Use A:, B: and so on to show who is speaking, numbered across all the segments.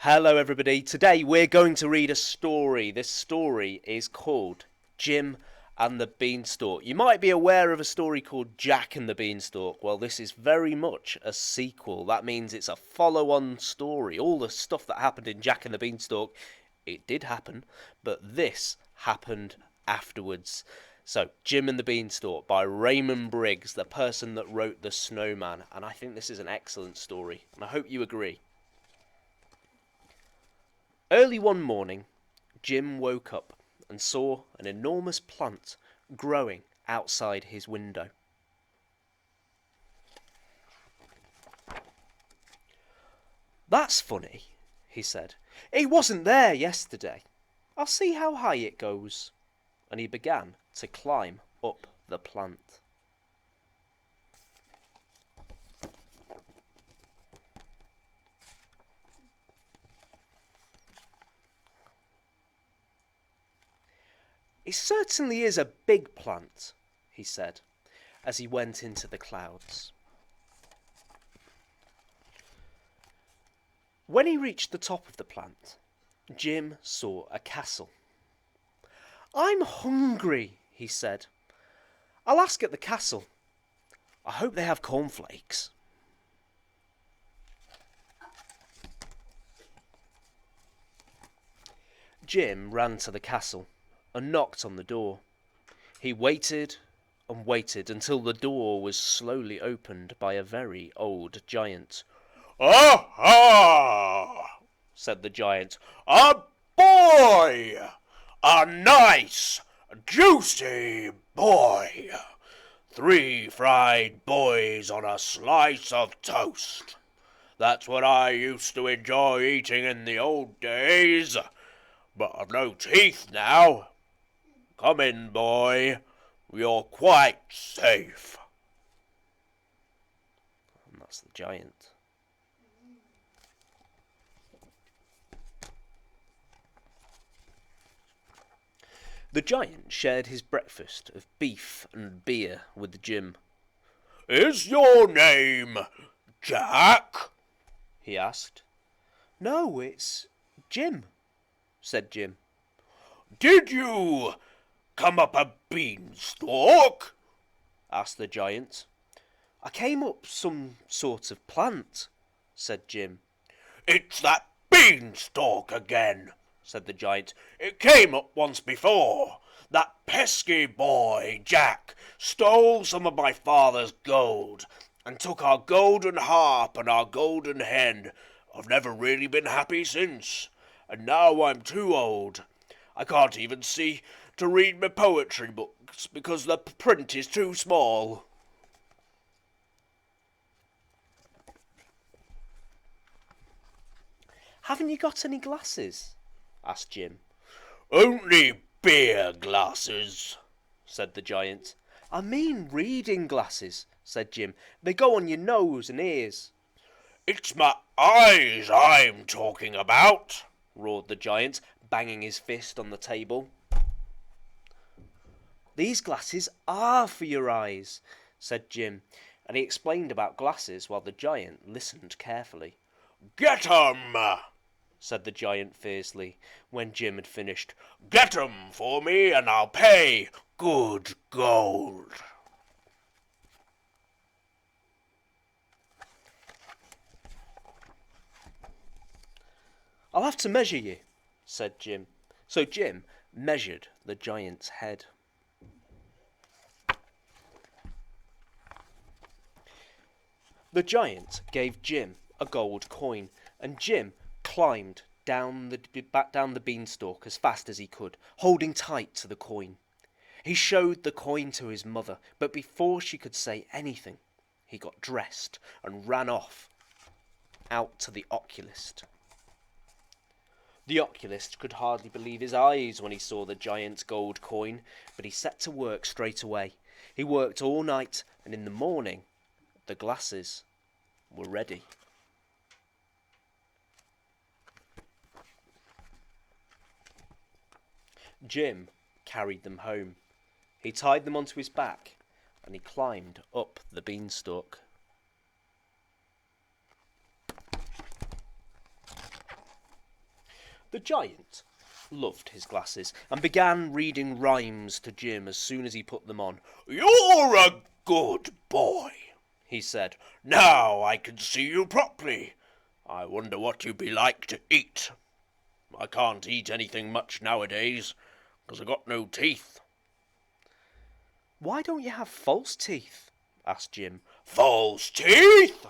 A: Hello everybody, today we're going to read a story. This story is called Jim and the Beanstalk. You might be aware of a story called Jack and the Beanstalk. Well, this is very much a sequel. That means it's a follow-on story. All the stuff that happened in Jack and the Beanstalk, it did happen, but this happened afterwards. So, Jim and the Beanstalk by Raymond Briggs, the person that wrote The Snowman. And I think this is an excellent story, and I hope you agree. Early one morning, Jim woke up and saw an enormous plant growing outside his window. "That's funny," he said. "It wasn't there yesterday. I'll see how high it goes." And he began to climb up the plant. "It certainly is a big plant," he said, as he went into the clouds. When he reached the top of the plant, Jim saw a castle. "I'm hungry," he said. "I'll ask at the castle. I hope they have cornflakes." Jim ran to the castle and knocked on the door. He waited and waited until the door was slowly opened by a very old giant.
B: "Aha!" said the giant. "A boy! A nice, juicy boy! 3 fried boys on a slice of toast. That's what I used to enjoy eating in the old days. But I've no teeth now. Come in, boy. You're quite safe."
A: And that's the giant. The giant shared his breakfast of beef and beer with Jim.
B: "Is your name Jack?"
A: he asked. "No, it's Jim," said Jim.
B: "Did you come up a beanstalk?"
A: asked the giant. "I came up some sort of plant," said Jim.
B: "It's that beanstalk again," said the giant. "It came up once before. That pesky boy, Jack, stole some of my father's gold and took our golden harp and our golden hen. I've never really been happy since, and now I'm too old. I can't even see to read my poetry books because the print is too small."
A: "Haven't you got any glasses?" asked Jim.
B: "Only beer glasses," said the giant.
A: "I mean reading glasses," said Jim. "They go on your nose and ears."
B: "It's my eyes I'm talking about,"
A: roared the giant, banging his fist on the table. "These glasses are for your eyes," said Jim, and he explained about glasses while the giant listened carefully.
B: "Get 'em!" said the giant fiercely, when Jim had finished. "Get 'em for me and I'll pay good gold."
A: "I'll have to measure you," said Jim. So Jim measured the giant's head. The giant gave Jim a gold coin, and Jim climbed down the beanstalk as fast as he could, holding tight to the coin. He showed the coin to his mother, but before she could say anything, he got dressed and ran off out to the oculist. The oculist could hardly believe his eyes when he saw the giant's gold coin, but he set to work straight away. He worked all night, and in the morning, the glasses were ready. Jim carried them home. He tied them onto his back, and he climbed up the beanstalk. The giant loved his glasses and began reading rhymes to Jim as soon as he put them on.
B: "You're a good boy," he said. "Now I can see you properly. I wonder what you'd be like to eat. I can't eat anything much nowadays, 'cause I've got no teeth."
A: "Why don't you have false teeth?" asked Jim.
B: "False teeth?"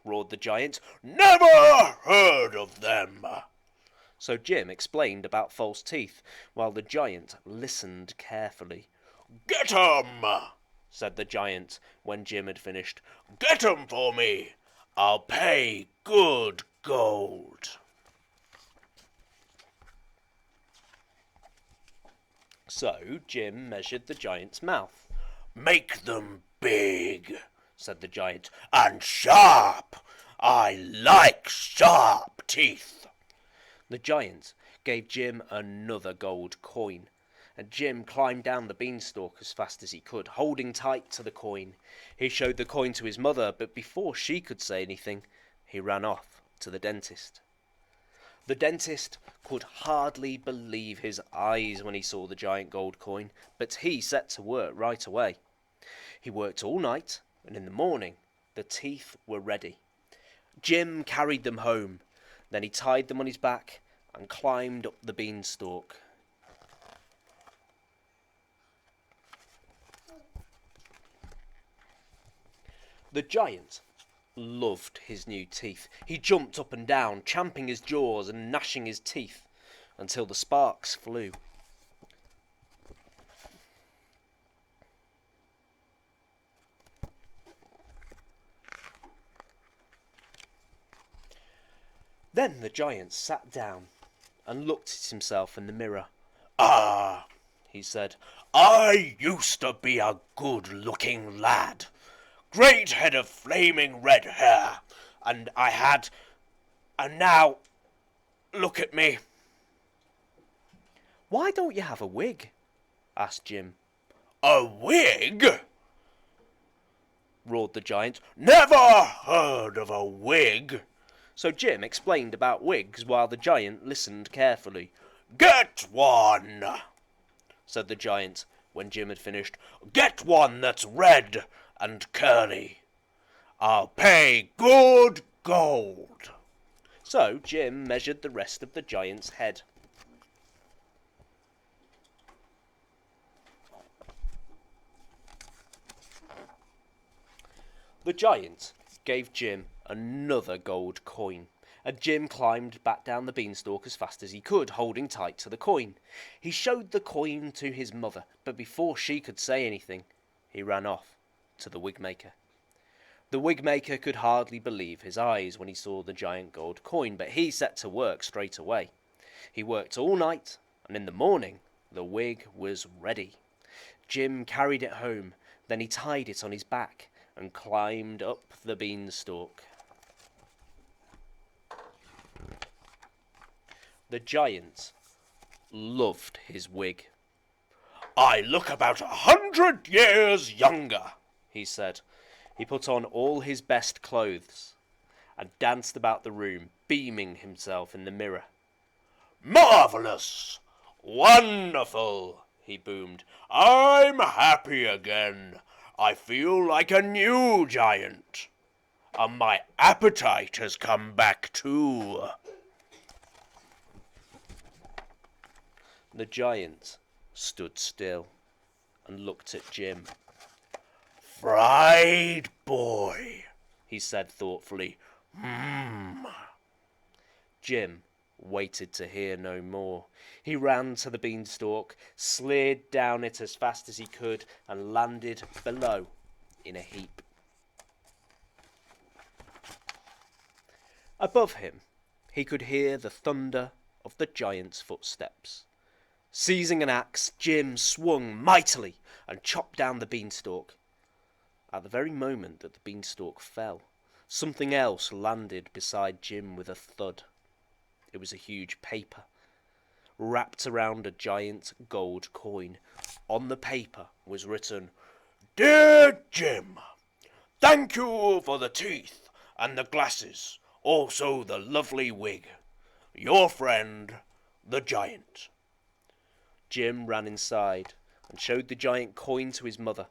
A: roared the giant.
B: "Never heard of them."
A: So Jim explained about false teeth, while the giant listened carefully.
B: "Get 'em,"
A: said the giant when Jim had finished.
B: "Get 'em for me. I'll pay good gold."
A: So Jim measured the giant's mouth.
B: "Make them big," said the giant, "and sharp. I like sharp teeth."
A: The giant gave Jim another gold coin, and Jim climbed down the beanstalk as fast as he could, holding tight to the coin. He showed the coin to his mother, but before she could say anything, he ran off to the dentist. The dentist could hardly believe his eyes when he saw the giant gold coin, but he set to work right away. He worked all night, and in the morning the teeth were ready. Jim carried them home. Then he tied them on his back and climbed up the beanstalk. The giant loved his new teeth. He jumped up and down, champing his jaws and gnashing his teeth until the sparks flew. Then the giant sat down and looked at himself in the mirror.
B: "Ah," he said, "I used to be a good-looking lad. Great head of flaming red hair, and now, look at me."
A: "Why don't you have a wig?" asked Jim.
B: "A wig?" roared the giant. "Never heard of a wig."
A: So Jim explained about wigs while the giant listened carefully.
B: "Get one," said the giant when Jim had finished. "Get one that's red and curly. I'll pay good gold."
A: So Jim measured the rest of the giant's head. The giant gave Jim another gold coin, and Jim climbed back down the beanstalk as fast as he could, holding tight to the coin. He showed the coin to his mother, but before she could say anything, he ran off to the wig maker. The wig maker could hardly believe his eyes when he saw the giant gold coin, but he set to work straight away. He worked all night, and in the morning the wig was ready. Jim carried it home, then he tied it on his back and climbed up the beanstalk. The giant loved his wig.
B: "I look about 100 years younger," he said.
A: He put on all his best clothes and danced about the room, beaming himself in the mirror.
B: "Marvelous! Wonderful!" he boomed. "I'm happy again. I feel like a new giant. And my appetite has come back too."
A: The giant stood still and looked at Jim.
B: "Fried boy," he said thoughtfully.
A: Jim waited to hear no more. He ran to the beanstalk, slid down it as fast as he could, and landed below in a heap. Above him, he could hear the thunder of the giant's footsteps. Seizing an axe, Jim swung mightily and chopped down the beanstalk. At the very moment that the beanstalk fell, something else landed beside Jim with a thud. It was a huge paper, wrapped around a giant gold coin. On the paper was written,
B: "Dear Jim, thank you for the teeth and the glasses, also the lovely wig. Your friend, the giant.
A: Jim ran inside and showed the giant coin to his mother.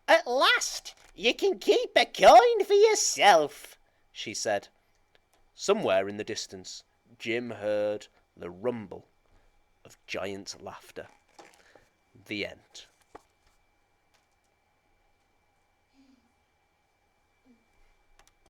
C: "At last you can keep a coin for yourself," she said.
A: Somewhere in the distance, Jim heard the rumble of giant laughter. The end.